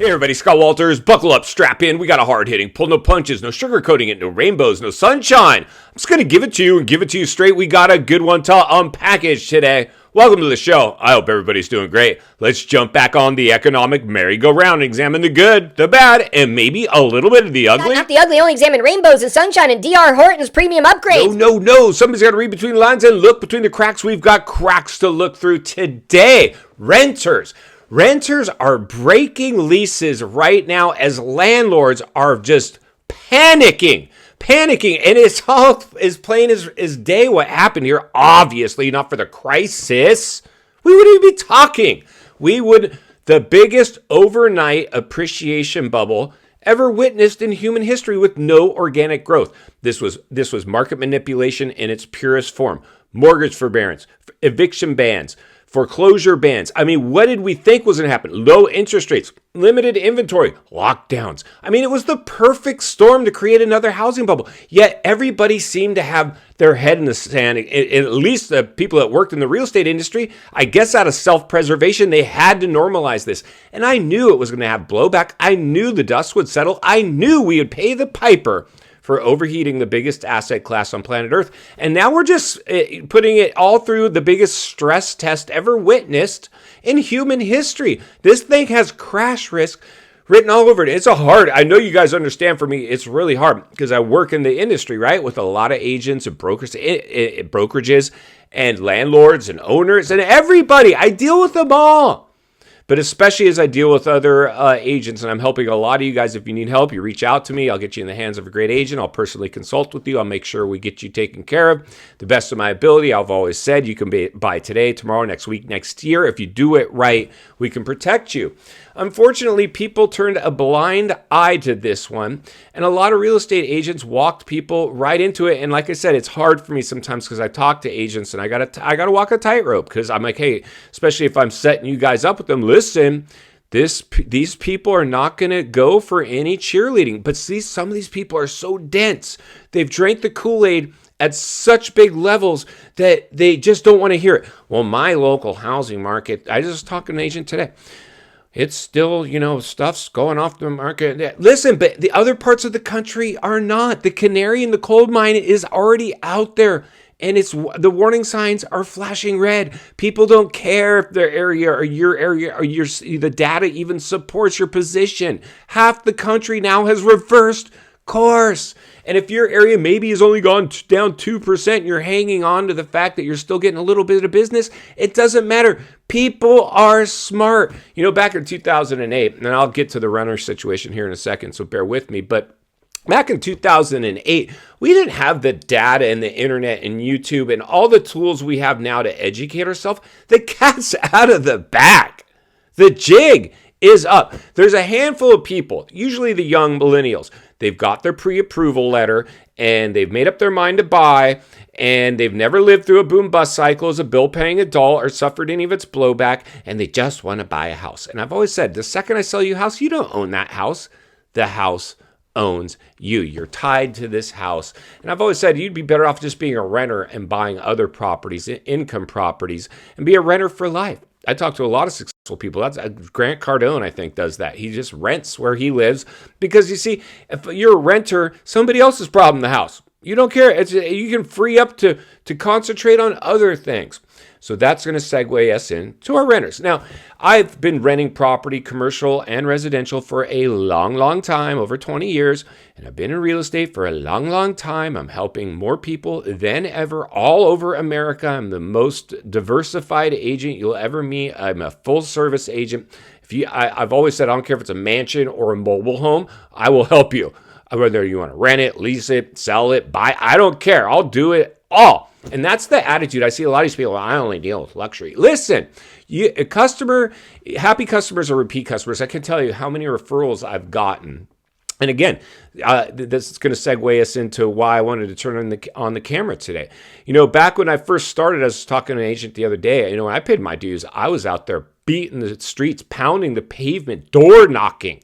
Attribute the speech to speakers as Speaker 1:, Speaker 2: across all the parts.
Speaker 1: Hey everybody, Scott Walters. Buckle up, strap in. We got a hard hitting, pull no punches, no sugarcoating it, no rainbows, no sunshine. I'm just going to give it to you and give it to you straight. We got a good one to unpackage today. Welcome to the show. I hope everybody's doing great. Let's jump back on the economic merry-go-round and examine the good, the bad, and maybe a little bit of the ugly.
Speaker 2: Not the ugly, only examine rainbows and sunshine and D.R. Horton's premium upgrades.
Speaker 1: No. Somebody's got to read between the lines and look between the cracks. We've got cracks to look through today. Renters are breaking leases right now as landlords are just panicking. And it's all as plain as day what happened here. Obviously, not for the crisis. We wouldn't even be talking. The biggest overnight appreciation bubble ever witnessed in human history with no organic growth. This was market manipulation in its purest form. Mortgage forbearance, eviction bans, foreclosure bans. I mean, what did we think was going to happen? Low interest rates, limited inventory, lockdowns. I mean, it was the perfect storm to create another housing bubble. Yet everybody seemed to have their head in the sand. At least the people that worked in the real estate industry, I guess out of self-preservation, they had to normalize this. And I knew it was going to have blowback. I knew the dust would settle. I knew we would pay the piper for overheating the biggest asset class on planet Earth. And now we're just putting it all through the biggest stress test ever witnessed in human history. This thing has crash risk written all over it. I know you guys understand, for me, it's really hard because I work in the industry, right? With a lot of agents and brokers, brokerages and landlords and owners and everybody. I deal with them all. But especially as I deal with other agents, and I'm helping a lot of you guys. If you need help, you reach out to me. I'll get you in the hands of a great agent. I'll personally consult with you. I'll make sure we get you taken care of the best of my ability. I've always said you can buy today, tomorrow, next week, next year. If you do it right, we can protect you. Unfortunately, people turned a blind eye to this one, and a lot of real estate agents walked people right into it. And like I said, it's hard for me sometimes because I talk to agents, and I gotta walk a tightrope because I'm like, hey, especially if I'm setting you guys up with them, listen, these people are not going to go for any cheerleading. But see, some of these people are so dense. They've drank the Kool-Aid at such big levels that they just don't want to hear it. Well, my local housing market, I just talked to an agent today. It's still, stuff's going off the market. Listen, but the other parts of the country are not. The canary in the coal mine is already out there. And the warning signs are flashing red. People don't care if their area or your area or the data even supports your position. Half the country now has reversed course. And if your area maybe has only gone down 2%, you're hanging on to the fact that you're still getting a little bit of business, it doesn't matter. People are smart. Back in 2008, and I'll get to the renter situation here in a second, so bear with me, but back in 2008, we didn't have the data and the internet and YouTube and all the tools we have now to educate ourselves. The cat's out of the bag. The jig is up. There's a handful of people, usually the young millennials. They've got their pre-approval letter and they've made up their mind to buy, and they've never lived through a boom-bust cycle as a bill-paying adult or suffered any of its blowback, and they just want to buy a house. And I've always said, the second I sell you a house, you don't own that house. The house owns you. You're tied to this house. And I've always said you'd be better off just being a renter and buying other properties, income properties, and be a renter for life. I talk to a lot of successful people. That's Grant Cardone, I think, does that. He just rents where he lives because, you see, if you're a renter, somebody else's problem, the house. You don't care. You can free up to concentrate on other things. So that's going to segue us into our renters. Now, I've been renting property, commercial and residential, for a long, long time, over 20 years. And I've been in real estate for a long, long time. I'm helping more people than ever all over America. I'm the most diversified agent you'll ever meet. I'm a full service agent. I've always said, I don't care if it's a mansion or a mobile home, I will help you. Whether you want to rent it, lease it, sell it, buy, I don't care. I'll do it all. And that's the attitude. I see a lot of these people, I only deal with luxury. Listen, happy customers are repeat customers. I can tell you how many referrals I've gotten. And again, this is going to segue us into why I wanted to turn on the camera today. Back when I first started, I was talking to an agent the other day. When I paid my dues, I was out there beating the streets, pounding the pavement, door knocking.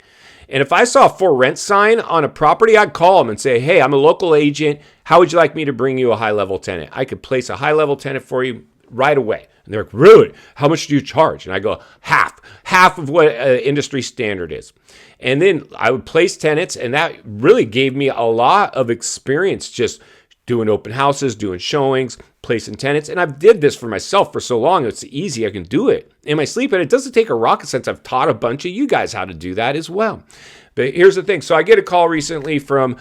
Speaker 1: And if I saw a for rent sign on a property, I'd call them and say, hey, I'm a local agent. How would you like me to bring you a high-level tenant? I could place a high-level tenant for you right away. And they're like, really? How much do you charge? And I go, half of what industry standard is. And then I would place tenants, and that really gave me a lot of experience just doing open houses, doing showings, placing tenants. And I've did this for myself for so long, it's easy. I can do it in my sleep. And it doesn't take a rocket science. I've taught a bunch of you guys how to do that as well. But here's the thing. So I get a call recently from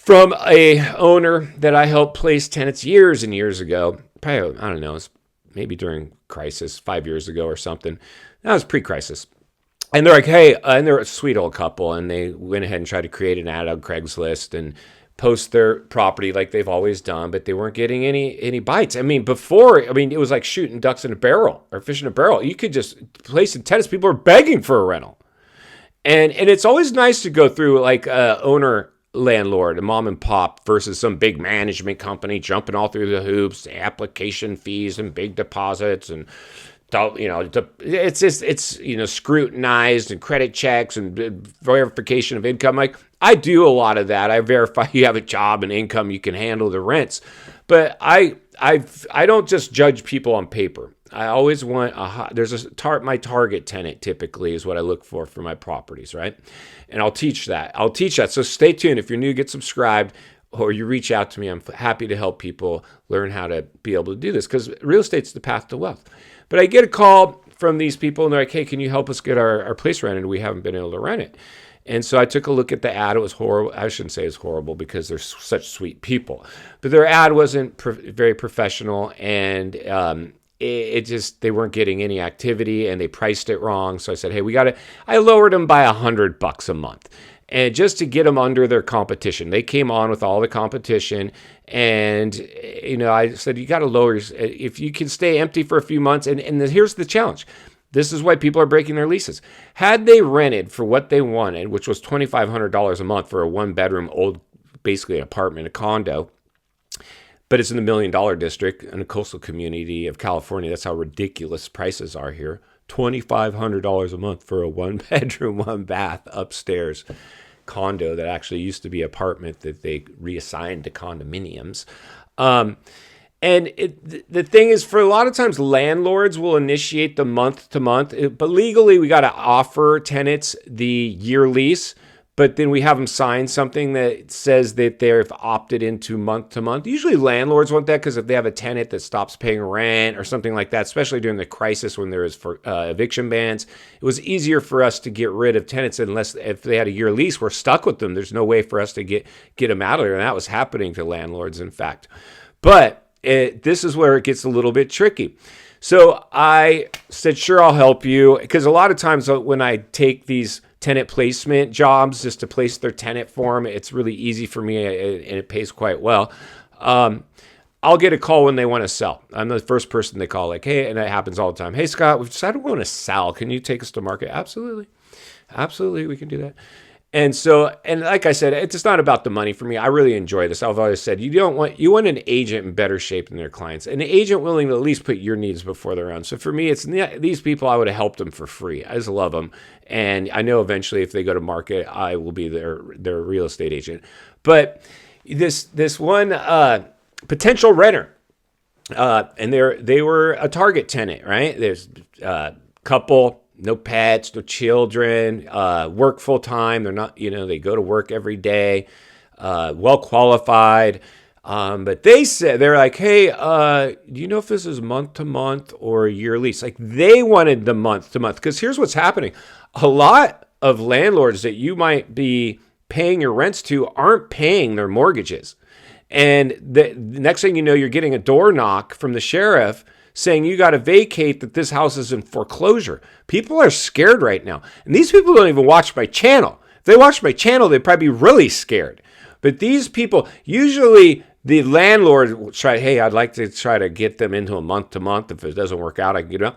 Speaker 1: a owner that I helped place tenants years and years ago. Probably, I don't know, it's maybe during crisis 5 years ago or something. That was pre-crisis. And they're like, hey, and they're a sweet old couple, and they went ahead and tried to create an ad on Craigslist and post their property like they've always done, but they weren't getting any bites. I mean, it was like shooting ducks in a barrel or fish in a barrel. You could just place in tenants. People are begging for a rental. And it's always nice to go through like owner landlord, a mom and pop versus some big management company jumping all through the hoops, application fees and big deposits and it's scrutinized and credit checks and verification of income. Like I do a lot of that. I verify you have a job and income, you can handle the rents. But I don't just judge people on paper. I always want my target tenant typically is what I look for my properties, right? And I'll teach that. So stay tuned. If you're new, get subscribed or you reach out to me. I'm happy to help people learn how to be able to do this because real estate's the path to wealth. But I get a call from these people and they're like, hey, can you help us get our place rented? We haven't been able to rent it. And so I took a look at the ad. It was horrible. I shouldn't say it's horrible because they're such sweet people. But their ad wasn't very professional and they weren't getting any activity and they priced it wrong. So I said, hey, I lowered them by $100 a month. And just to get them under their competition, they came on with all the competition. And, I said, you got to lower, if you can stay empty for a few months. And here's the challenge. This is why people are breaking their leases. Had they rented for what they wanted, which was $2,500 a month for a one-bedroom old, basically an apartment, a condo, but it's in the $1 million district in a coastal community of California. That's how ridiculous prices are here. $2,500 a month for a one-bedroom, one-bath upstairs condo that actually used to be an apartment that they reassigned to condominiums. And the thing is, for a lot of times, landlords will initiate the month-to-month, but legally we got to offer tenants the year lease, but then we have them sign something that says that they've opted into month-to-month. Usually landlords want that because if they have a tenant that stops paying rent or something like that, especially during the crisis when there was eviction bans, it was easier for us to get rid of tenants unless if they had a year lease, we're stuck with them. There's no way for us to get them out of there, and that was happening to landlords, in fact. But this is where it gets a little bit tricky. So I said, sure, I'll help you. Because a lot of times when I take these tenant placement jobs just to place their tenant for them, it's really easy for me and it pays quite well. I'll get a call when they want to sell. I'm the first person they call, like, hey, and it happens all the time. Hey, Scott, we've decided we want to sell. Can you take us to market? Absolutely. Absolutely, we can do that. And so, and like I said, it's not about the money for me. I really enjoy this. I've always said, you want an agent in better shape than their clients. An agent willing to at least put your needs before their own. So for me, it's these people, I would have helped them for free. I just love them. And I know eventually if they go to market, I will be their real estate agent. But this one potential renter, and they were a target tenant, right? There's a couple, no pets, no children, work full time. They're not, they go to work every day, well qualified. But they're like, hey, do you know if this is month to month or a year lease? Like they wanted the month to month because here's what's happening. A lot of landlords that you might be paying your rents to aren't paying their mortgages. And the next thing you know, you're getting a door knock from the sheriff saying you got to vacate, that this house is in foreclosure. People are scared right now. And these people don't even watch my channel. If they watch my channel, they'd probably be really scared. But these people, usually the landlord will try, hey, I'd like to try to get them into a month to month. If it doesn't work out, I can get them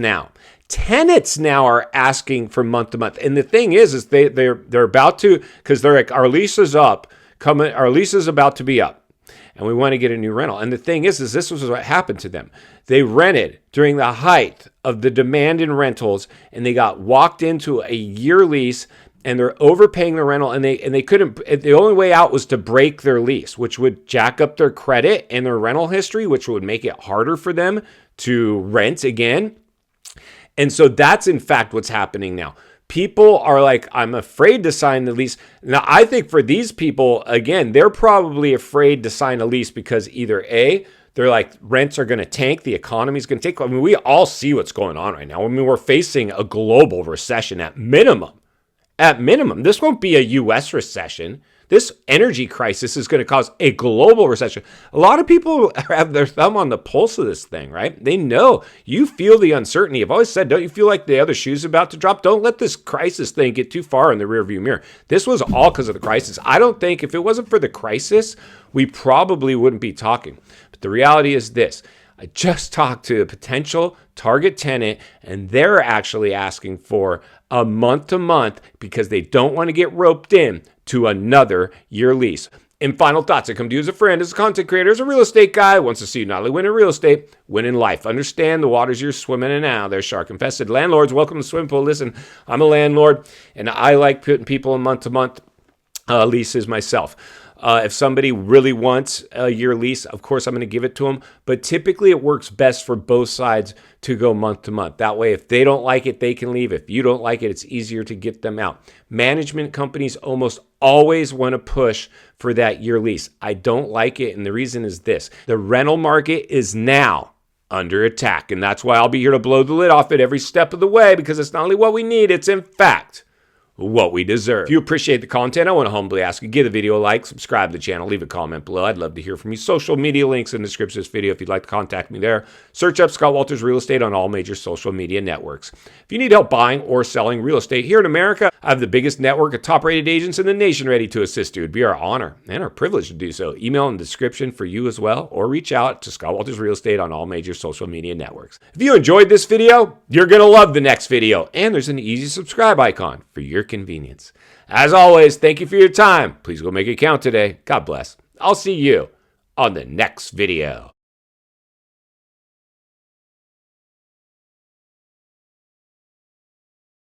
Speaker 1: out. Tenants now are asking for month to month. And the thing is they're about to, because they're like, our lease is up, our lease is about to be up. And we want to get a new rental. And the thing is this was what happened to them. They rented during the height of the demand in rentals, and they got walked into a year lease, and they're overpaying the rental, and they couldn't. The only way out was to break their lease, which would jack up their credit and their rental history, which would make it harder for them to rent again. And so that's in fact what's happening now. People are like, I'm afraid to sign the lease. Now, I think for these people, again, they're probably afraid to sign a lease because either A, they're like, rents are going to tank, the economy's going to take. I mean, we all see what's going on right now. I mean, we're facing a global recession at minimum. At minimum, this won't be a U.S. recession. This energy crisis is going to cause a global recession. A lot of people have their thumb on the pulse of this thing, right? They know. You feel the uncertainty. I've always said, don't you feel like the other shoe's about to drop? Don't let this crisis thing get too far in the rearview mirror. This was all because of the crisis. I don't think if it wasn't for the crisis, we probably wouldn't be talking. But the reality is this. I just talked to a potential target tenant, and they're actually asking for a month-to-month because they don't want to get roped in to another year lease. And final thoughts, I come to you as a friend, as a content creator, as a real estate guy who wants to see you not only win in real estate, win in life. Understand the waters you're swimming in now. They're shark infested. Landlords, welcome to the swimming pool. Listen, I'm a landlord, and I like putting people in month-to-month leases myself. If somebody really wants a year lease, of course, I'm going to give it to them. But typically, it works best for both sides to go month to month. That way, if they don't like it, they can leave. If you don't like it, it's easier to get them out. Management companies almost always want to push for that year lease. I don't like it, and the reason is this. The rental market is now under attack, and that's why I'll be here to blow the lid off it every step of the way, because it's not only what we need, it's in fact what we deserve. If you appreciate the content, I want to humbly ask you, give the video a like, subscribe to the channel, leave a comment below. I'd love to hear from you. Social media links in the description of this video if you'd like to contact me there. Search up Scott Walters Real Estate on all major social media networks. If you need help buying or selling real estate here in America, I have the biggest network of top-rated agents in the nation ready to assist you. It'd be our honor and our privilege to do so. Email in the description for you as well, or reach out to Scott Walters Real Estate on all major social media networks. If you enjoyed this video, you're going to love the next video, and there's an easy subscribe icon for your convenience. As always, thank you for your time. Please go make it count today. God bless. I'll see you on the next video.